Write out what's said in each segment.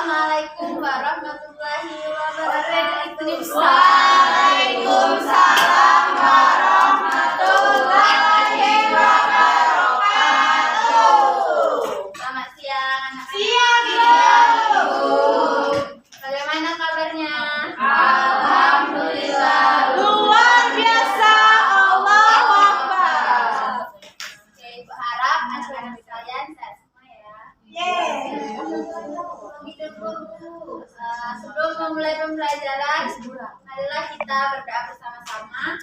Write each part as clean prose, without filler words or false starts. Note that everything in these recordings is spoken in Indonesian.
Assalamualaikum warahmatullahi wabarakatuh. Waalaikumsalam warahmatullahi wabarakatuh. Selamat siang anak-anak. Siang, Bu. Bagaimana kabarnya? Alhamdulillah. Luar biasa. Allahu Akbar. Oke, Ibu harap anak-anak sekalian sehat semua ya. Sebelum memulai pembelajaran, marilah kita berdoa bersama-sama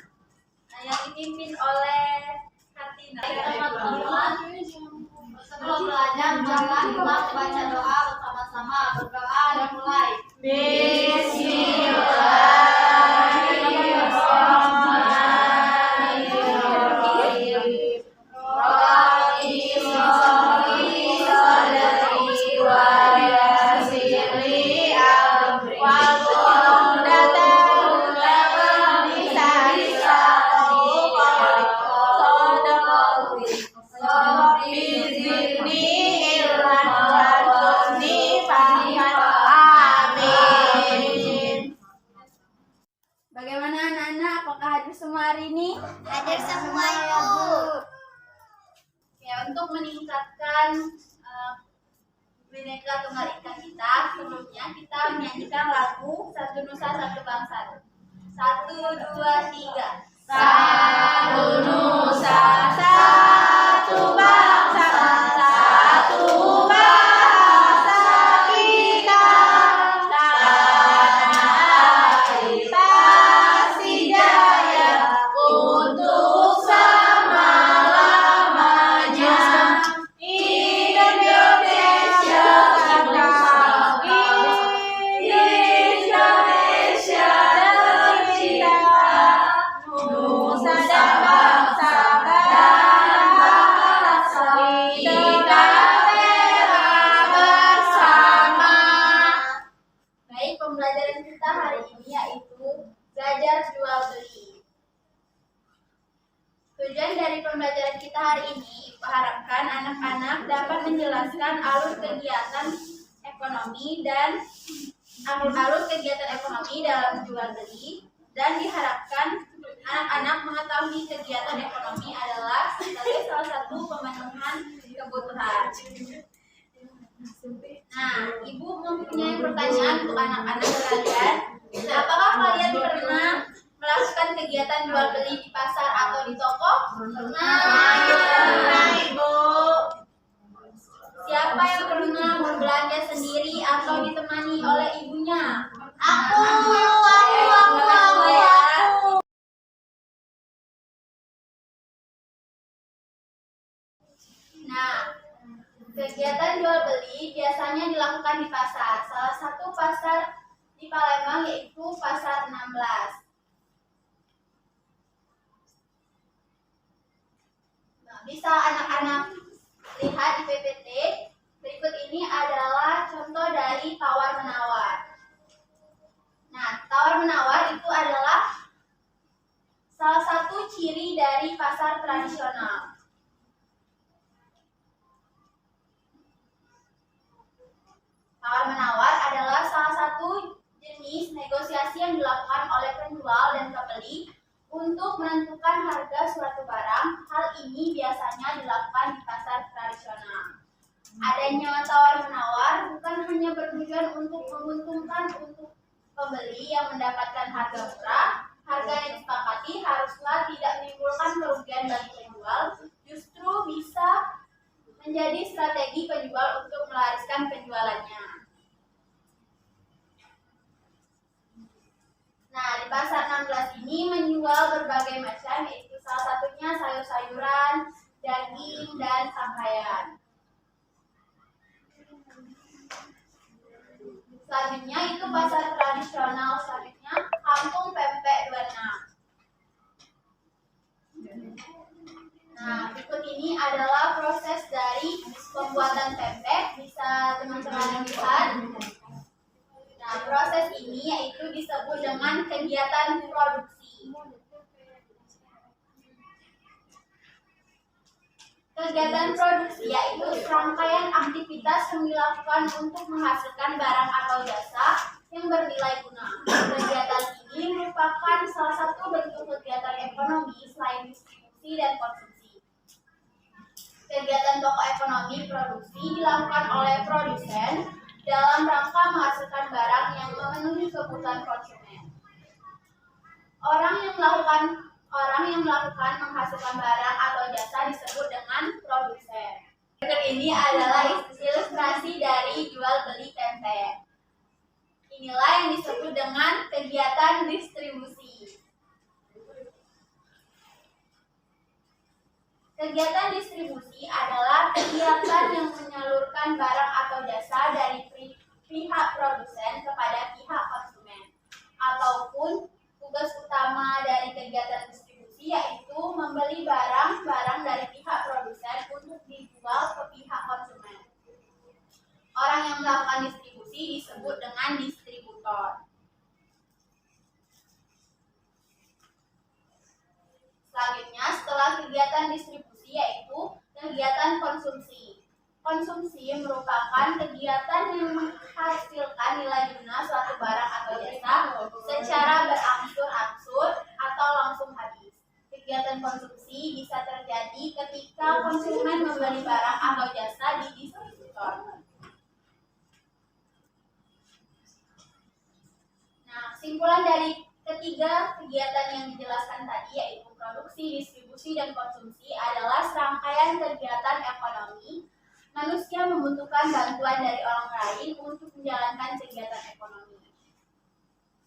yang dipimpin oleh Kartina. Teman-teman, sebelum belajar, marilah kita baca doa bersama-sama. Berdoa dan mulai. Bismillahirrahmanirrahim. Rabbi sholli sadri wa yassir li amri wahlul 'uqdatam min lisani yafqahu qawli. Rabbi zidni ilman warzuqni fahman. Amin. Bagaimana anak-anak? Apakah hadir semua hari ini? Hadir semua, Ibu. Ya, untuk meningkatkan Bhinneka Tunggal Ika kita, sebelumnya kita menyanyikan lagu Satu Nusa Satu Bangsa. 1, 2, 3. Satu nusa, satu bangsa, satu bahasa kita. Tanah air pasti jaya untuk selama-lamanya. Indonesia bangsa, Indonesia tercinta. Nusa dan bangsa kita bela bersama. Baik, pembelajaran kita hari ini yaitu belajar jual beli. Tujuan dari pembelajaran kita hari ini, Ibu harapkan anak-anak dapat menjelaskan alur kegiatan ekonomi dalam jual beli, dan diharapkan anak-anak mengetahui kegiatan ekonomi adalah sebagai salah satu pemenuhan kebutuhan. Nah, Ibu mempunyai pertanyaan untuk anak-anak sekalian. Apakah kalian pernah melakukan kegiatan jual beli di pasar atau di toko? Pernah, Ibu. Siapa yang pernah berbelanja sendiri atau ditemani oleh ibunya? Aku. Nah, kegiatan jual beli biasanya dilakukan di pasar. Salah satu pasar di Palembang yaitu Pasar 16. Nah, bisa anak-anak lihat di PPT. Berikut ini adalah contoh dari tawar-menawar. Nah, tawar-menawar itu adalah salah satu ciri dari pasar tradisional. Tawar-menawar adalah salah satu jenis negosiasi yang dilakukan oleh penjual dan pembeli untuk menentukan harga suatu barang. Hal ini biasanya dilakukan di pasar tradisional. Adanya tawar-menawar bukan hanya bertujuan untuk menguntungkan untuk pembeli yang mendapatkan harga murah. Harga yang disepakati haruslah tidak menimbulkan kerugian bagi penjual, justru bisa menjadi strategi penjual untuk melariskan penjualannya. Nah, di Pasar 16 ini menjual berbagai macam, yaitu salah satunya sayur-sayuran, daging, dan pakaian. Selanjutnya itu pasar tradisional, selanjutnya Kampung Pempek 26. Nah, berikut ini adalah proses dari pembuatan pempek. Bisa teman-teman lihat. Nah, proses ini yaitu disebut dengan kegiatan produksi. Kegiatan produksi yaitu serangkaian aktivitas yang dilakukan untuk menghasilkan barang atau jasa yang bernilai guna. Kegiatan ini merupakan salah satu bentuk kegiatan ekonomi selain distribusi dan konsumsi. Kegiatan pokok ekonomi produksi dilakukan oleh produsen dalam rangka menghasilkan barang yang memenuhi kebutuhan konsumen. Orang yang melakukan menghasilkan barang atau jasa disebut dengan produsen. Berikut ini adalah ilustrasi dari jual beli tempe. Inilah yang disebut dengan kegiatan distribusi. Kegiatan distribusi adalah kegiatan yang menyalurkan barang atau jasa dari pihak produsen kepada pihak konsumen. Ataupun tugas utama dari kegiatan distribusi yaitu membeli barang-barang dari pihak produsen untuk dijual ke pihak konsumen. Orang yang melakukan distribusi disebut dengan distributor. Selanjutnya, setelah kegiatan distribusi yaitu kegiatan konsumsi. Konsumsi merupakan kegiatan yang menghasilkan nilai guna suatu barang atau jasa secara berangsur-angsur atau langsung habis. Kegiatan konsumsi bisa terjadi ketika konsumen membeli barang atau jasa di distributor. Nah, kesimpulan dari ketiga kegiatan yang dijelaskan tadi yaitu produksi, distribusi, dan konsumsi adalah serangkaian kegiatan ekonomi. Manusia membutuhkan bantuan dari orang lain untuk menjalankan kegiatan ekonomi.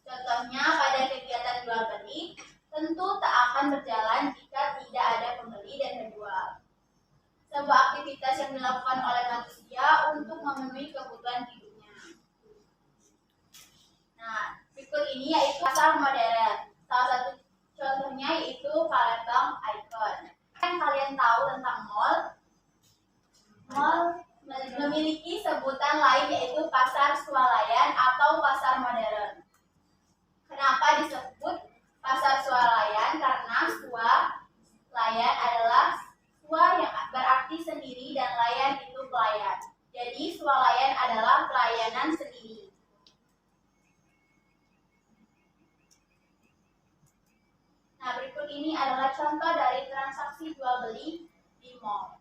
Contohnya pada kegiatan jual beli, tentu tak akan berjalan jika tidak ada pembeli dan penjual. Sebuah aktivitas yang dilakukan oleh manusia untuk memenuhi kebutuhan hidupnya. Nah, berikut ini yaitu pasar modern. Salah satu contohnya yaitu Palembang Icon. Yang kalian tahu tentang mall memiliki sebutan lain yaitu pasar swalayan atau pasar modern. Kenapa disebut pasar swalayan? Karena swalayan adalah swa yang berarti sendiri dan layan itu pelayan. Jadi swalayan adalah pelayanan sendiri. Nah, berikut ini adalah contoh dari transaksi jual beli di mall.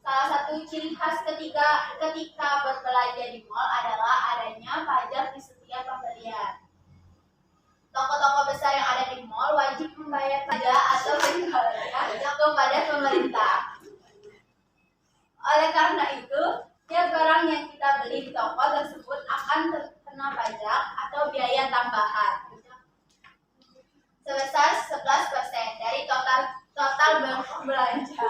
Salah satu ciri khas ketika berbelanja di mall adalah adanya pajak di setiap pembelian. Toko-toko besar yang ada di mall wajib membayar pajak atau penjualannya kepada pemerintah. Oleh karena itu, tiap barang yang kita beli di toko tersebut akan terkena pajak atau biaya tambahan sebesar 11% dari total belanja.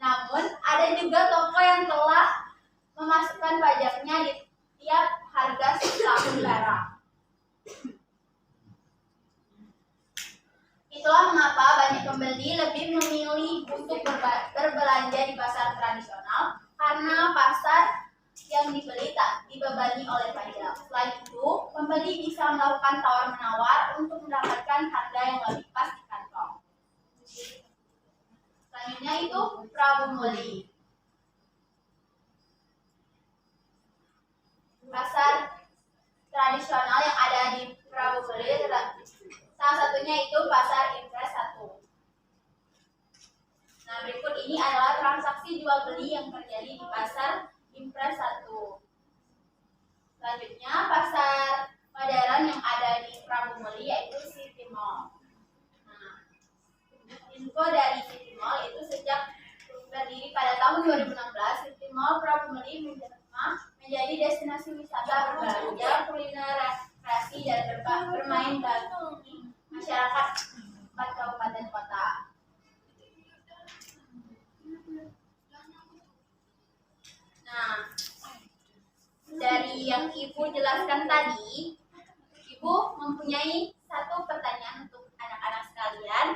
Namun, ada juga toko yang telah memasukkan pajaknya di tiap harga setahun barang. Itulah mengapa banyak pembeli lebih memilih untuk berbelanja di pasar tradisional karena pasar yang dibeli tak dibebani oleh pajak. Selain itu, pembeli bisa melakukan tawar-menawar untuk mendapatkan harga yang lebih pas di kantong. Selanjutnya itu Prabu Muli. Pasar tradisional yang ada di Prabu Muli salah satunya itu pasar Impres 1. Nah, berikut ini adalah transaksi jual beli yang terjadi di pasar Impres 1. Selanjutnya pasar modern yang ada di Prabu Muli yaitu City Mall. Nah, info dari City Mall itu sejak berdiri pada tahun 2016, City Mall Prabu Muli menjadi destinasi wisata berbelanja, kuliner, rekreasi, dan bermain bagi masyarakat 4 kabupaten kota. Nah, dari yang Ibu jelaskan tadi, Ibu mempunyai satu pertanyaan untuk anak-anak sekalian.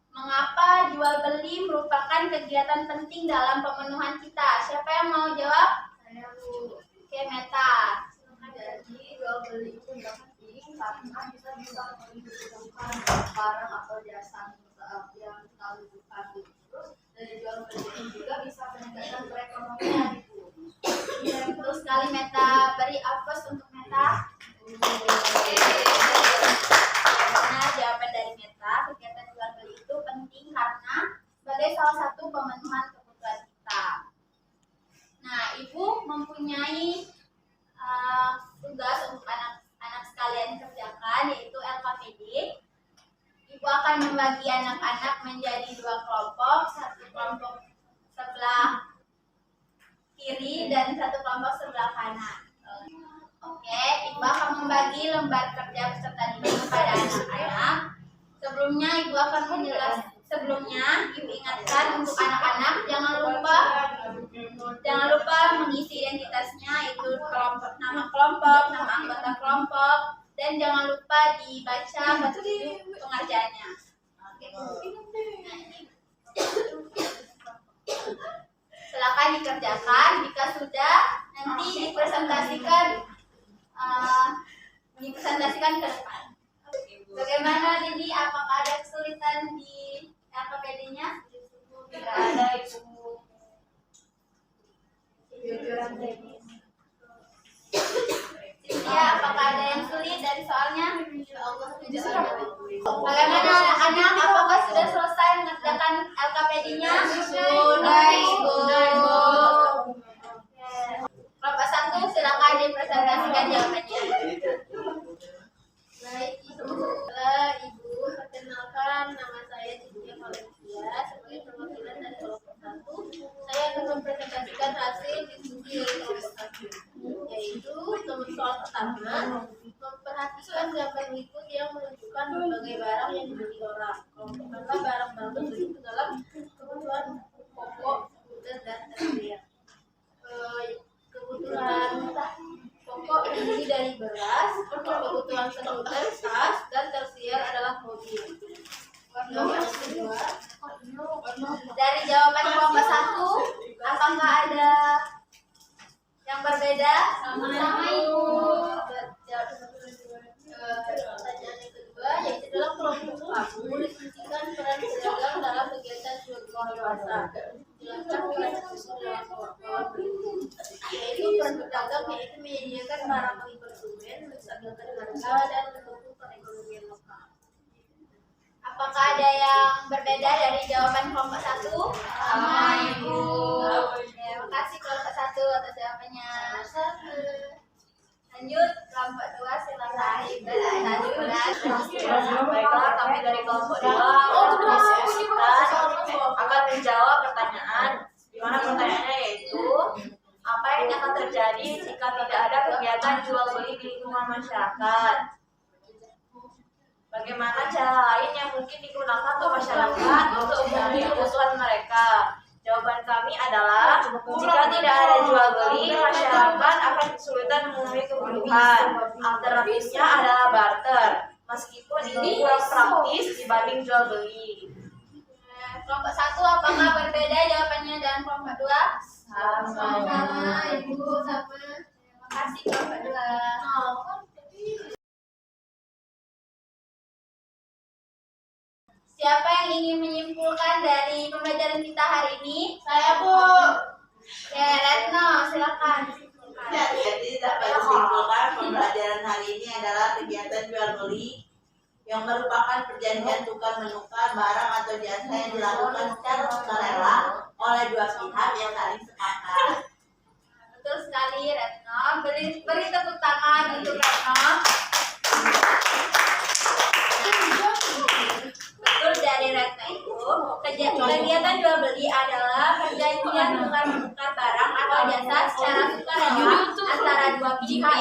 Mengapa jual beli merupakan kegiatan penting dalam pemenuhan kita? Siapa yang mau jawab? Saya, Bu. Oke, Meta. Jadi jual beli itu penting karena bisa menentukan barang atau jasa yang kita butuhkan gitu. Terus dari jual beli juga bisa meningkatkan perekonomian gitu. Terus sekali Meta beri apes untuk Meta. Karena jawaban dari Meta, kegiatan jual beli itu penting karena sebagai salah satu pemenuhan kebutuhan kita. Nah, Ibu mempunyai tugas untuk anak-anak sekalian kerjakan, yaitu LKPD. Ibu akan membagi anak-anak menjadi 2 kelompok, satu kelompok sebelah kiri dan satu kelompok sebelah kanan. Oke, Ibu akan membagi lembar kerja peserta didik kepada anak-anak. Sebelumnya Ibu ingatkan untuk anak-anak jangan lupa mengisi identitasnya, itu nama kelompok, nama anggota kelompok, dan jangan lupa dibaca pengerjaannya. Silakan dikerjakan. Jika sudah, nanti dipresentasikan ke depan. Bagaimana Didi? Apakah ada kesulitan di LKPD-nya? Tidak ada, Ibu. Cynthia, apakah ada yang sulit dari soalnya? Bagaimana anak? Apakah sudah selesai mengerjakan LKPD-nya? Sudah, Ibu. Kelompok 1, silakan dipresentasikan jawabannya. Baik, Ibu. Perkenalkan, nama saya Cynthia Valencia. Sebagai perwakilan dari kelompok 1, saya akan mempresentasikan hasil diskusi kelompok 1, yaitu nomor soal pertama, memperhatikan gambar berikut yang menunjukkan berbagai barang yang dibeli orang. Kelompokkanlah barang-barang tersebut ke dalam kebutuhan pokok, kebutuhan dan tersier. Kebutuhan pokok terdiri dari beras, kebutuhan sekunder, tas, dan tersier adalah mobil. Nomor kedua, Dari jawaban kelompok 1, apakah ada yang berbeda? sama Ibu. Pertanyaan yang kedua, yaitu dalam kelompok kamu diskusikan peran pedagang dalam kegiatan jual beli pasar. Jelaskan peran yaitu peran pedagang yaitu menyediakan barang beli konsumen, menstabilkan harga dan mendukung perekonomian lokal. Apakah ada yang berbeda dari jawaban kelompok 1? Sama, Ibu. Terima kasih kelompok 1 atas jawabannya. Lanjut, kelompok 2 silakan. Baiklah, kami dari kelompok 2 akan menjawab pertanyaan, di mana pertanyaannya yaitu apa yang akan terjadi jika tidak ada kegiatan jual beli di lingkungan masyarakat? Bagaimana cara lain yang mungkin digunakan untuk masyarakat untuk memenuhi kebutuhan mereka? Jawaban kami adalah jika tidak ada jual beli, masyarakat akan kesulitan memenuhi kebutuhan. Alternatifnya adalah barter, meskipun ini kurang praktis dibanding jual beli. Kelompok 1 apakah berbeda jawabannya dengan kelompok 2? Sama. Ibu, sama. Terima kasih kelompok 2. Siapa yang ingin menyimpulkan dari pembelajaran kita hari ini? Saya, Bu. Ya, Retno, silakan. Jadi dapat disimpulkan pembelajaran hari ini adalah kegiatan jual beli yang merupakan perjanjian tukar menukar barang atau jasa yang dilakukan secara sukarela oleh dua pihak yang saling sepakat. Betul sekali, Retno. Beri tepuk tangan untuk Retno. Betul dari Retno itu, kegiatan jual beli adalah perjanjian tukar menukar barang atau jasa secara sukarela antara dua pihak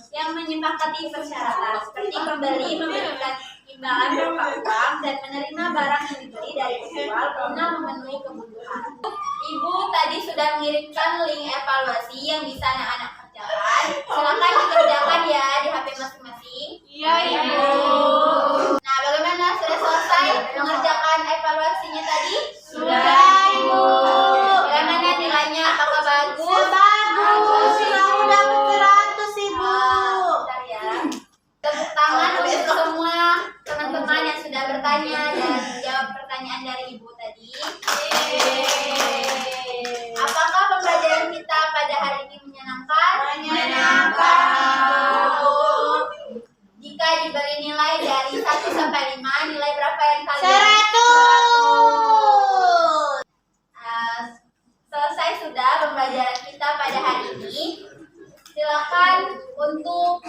yang menyepakati persyaratan seperti pembeli memberikan imbalan berupa uang dan menerima barang yang dibeli dari penjual guna memenuhi kebutuhan. Ibu tadi sudah mengirimkan link evaluasi yang bisa anak-anak kerjakan. Silakan dikerjakan ya di HP masing-masing. Iya, Ibu. Nah, bagaimana? Sudah selesai mengerjakan evaluasinya tadi? Sudah, Ibu. Bagaimana nilainya? Apakah bagus? Bagus, kamu dapat 100, Ibu. Bentar ya. Tepuk tangan untuk semua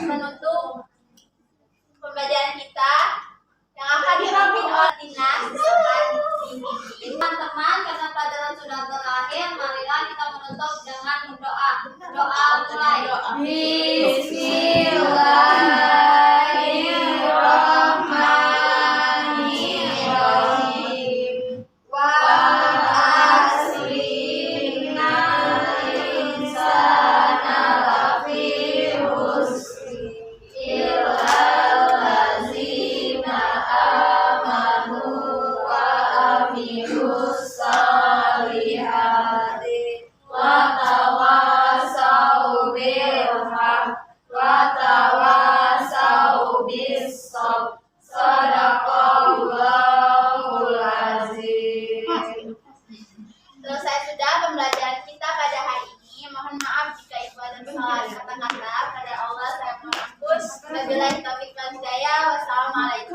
menutup pembelajaran kita yang akan dipimpin oleh Dinas akan dipimpin. Teman-teman, karena pelajaran sudah berakhir, marilah kita menutup dengan berdoa. Doa mulai. Bismillahirrahmanirrahim. Wa asrina insana lafi husri illa allazina amanu wa amilus salihati wa tawasau bil haq wa tawasau bis sabr. Sadaqallahul azim. Selesai sudah pembelajaran kita pada hari ini. Mohon maaf jika ibu ada kesalahan kata-kata. Pada Allah saya mohon ampun. Wabillahi taufiq wal hidayah. Wassalamualaikum.